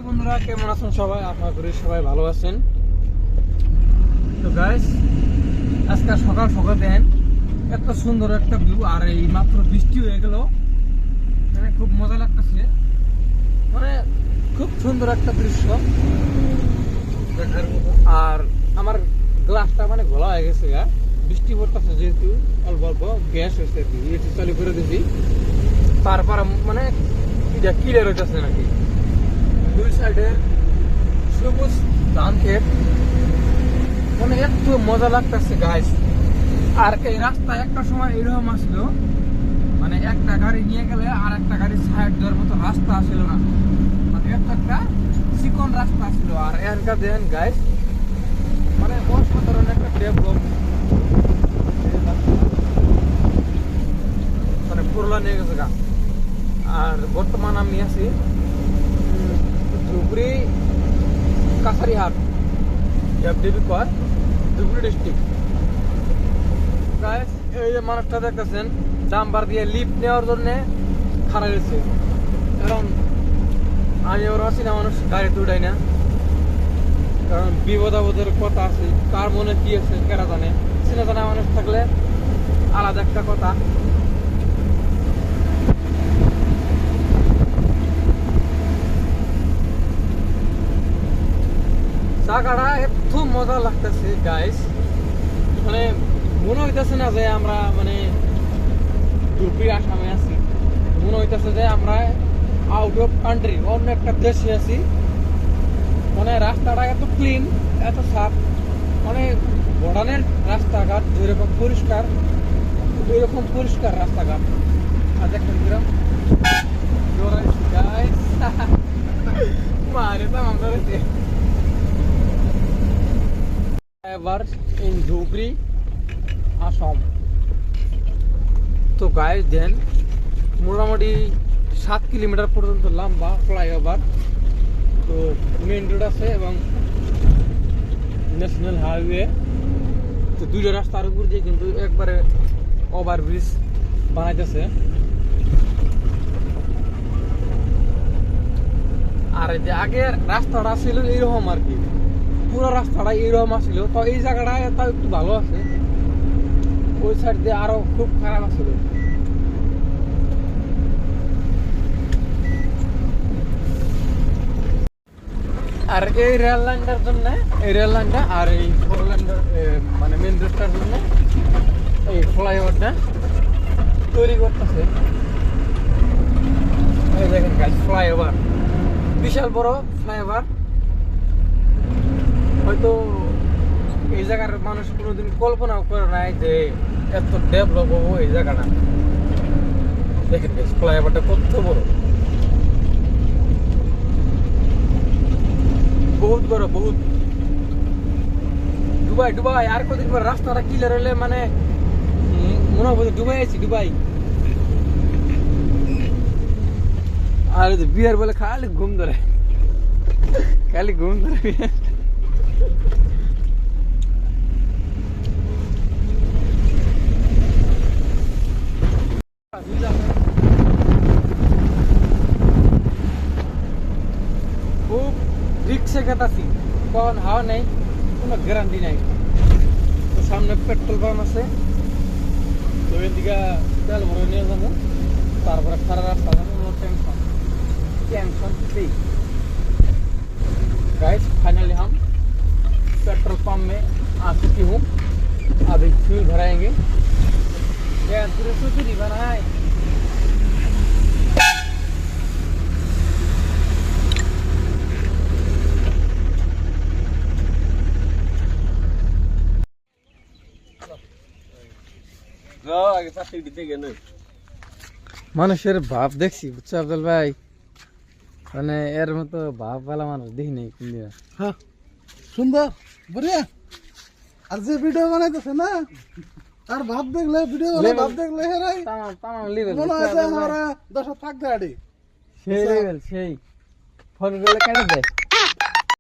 বন্ধুরা কেমন আছেন সবাই? আশা করি সবাই ভালো আছেন। তো গাইস, আজকে সকাল সকাল দেন এত সুন্দর একটা ভিউ, আর এই মাত্র বৃষ্টি হয়ে গেল, মানে খুব মজা লাগতেছে। মানে খুব সুন্দর একটা দৃশ্য দেখার মতো। আর আমার গ্লাসটা মানে ঘোলা হয়ে গেছে, বৃষ্টি পড়তেছে যেহেতু অল্প অল্প গ্যাস হয়েছে আর কি, এসি চালু করে দিয়েছি। তারপর মানে এটা ক্লিয়ার হইতেছে নাকি, দুই সাইডে সবুজ ধান ক্ষেত, মানে এত মজা লাগতেছে গাইস। আর এই রাস্তা একটা সময় এরকম আসলো, মানে একটা গাড়ি নিয়ে গেলে আর একটা গাড়ি সাইড দেওয়ার মতো রাস্তা আসছিল না, মানে একটা চিকন রাস্তা আসছিল। আর এখানকার দেখেন গাইস, মানে অসাধারণ একটা ডেভেলপ, মানে পুরলা নিয়ে গেছে গা। আর বর্তমান আমি আছি ধুবড়ি কাছারিহাট, এফডিবি কর, ধুবড়ি ডিস্ট্রিক্ট। গাইস, এই যে মানুষটা দেখতেছেন ডাম্বার দিয়ে লিফট নেওয়ার জন্য খাড়া গেছে, কারণ আমি ওর আছি না, মানুষ গাড়িতে উঠাই না, কারণ বিপদ আপদের কথা আছে, কার মনে কি আছে কেরা জানে। চিনা জানা মানুষ থাকলে আলাদা একটা কথা। জায়গাটা এত মজা লাগতেছে গাইস, মানে মনে হইতেছে না যে আমরা মানে ধুবড়ি আসামে আছি, মনে হইতেছে যে আমরা আউট অফ কান্ট্রি, অন্য একটা দেশে আছি। মানে রাস্তাটা এত ক্লিন, এত সাফ, মানে বর্ডারের রাস্তাঘাট যেরকম পরিষ্কার, ওইরকম পরিষ্কার রাস্তাঘাট। আর দেখেন কিরম গাইস, মারে তাম ধরেছে। এবার ইন ধুবড়ি আসাম। তো গাইস দেন মোটামুটি 7 কিলোমিটার পর্যন্ত লম্বা ফ্লাইওভার। তো মেইন রোড আছে এবং ন্যাশনাল হাইওয়ে, তো দুইটা রাস্তার উপর দিয়ে কিন্তু একবারে ওভারব্রিজ বানাইতেছে। আর এই যে আগের রাস্তাটা ছিল এইরকম আর কি, পুরো রাস্তাটা এইরকম আসছিল। তো এই জায়গাটা তাও একটু ভালো আছে, ওই সাইড দিয়ে আরো খুব খারাপ আছিল। আর এই রেল লাইনটার জন্য, এই রেল লাইনটা আর এই ফোর লাইনটার মানে মেন রোডটার জন্য এই ফ্লাইওভারটা তৈরি করতেছে। এই দেখেন গাইস, ফ্লাইওভার, বিশাল বড় ফ্লাইওভার। হয়তো এই জায়গার মানুষ কোনোদিন কল্পনাও করে নাই যে এত ডেভেলপ হবো এই জায়গাটা। দেখেন গাইস, ফ্লাইওভারটা কত বড়, বহুত বড়, বহুত। দুবাই দুবাই আর কদিন পর রাস্তাটা ক্লিয়ার হলে মানে মনে হবে দুবাই আছি, দুবাই। আর বিয়ার বলে খালি ঘুম ধরে, খালি ঘুম ধরে। খুব রিক্সে কাটাছি, কখন হাওয়া নেই, কোনো গ্যারান্টি নাই। তো সামনে পেট্রোল পাম্প আছে, তো এদিকে তেল ভরে নিয়ে যাবো, তারপরে সারা রাস্তা যাবো, no tension, tension free. Guys, finally हम पेट्रोल पंप में आ चुकी हूँ, अभी फ्यूल भराएंगे। गैस कुछ नहीं बना है। মানুষের ভাব দেখছি, বুঝছো আফজল ভাই, মানে এর মতো ভাব वाला মানুষ দেখি নাই কোনদিন। হ্যাঁ, সুন্দর বড়িয়া। আর যে ভিডিও বানাইতেছে না, তার ভাব দেখলে, ভিডিও ভাব দেখলে হেরাই তামাম তামাম লেভেল, মনে হয় যে আমরা 10 থাকতে আড়ি সেই লেভেল, সেই ফোন গুলো কেটে দেয়।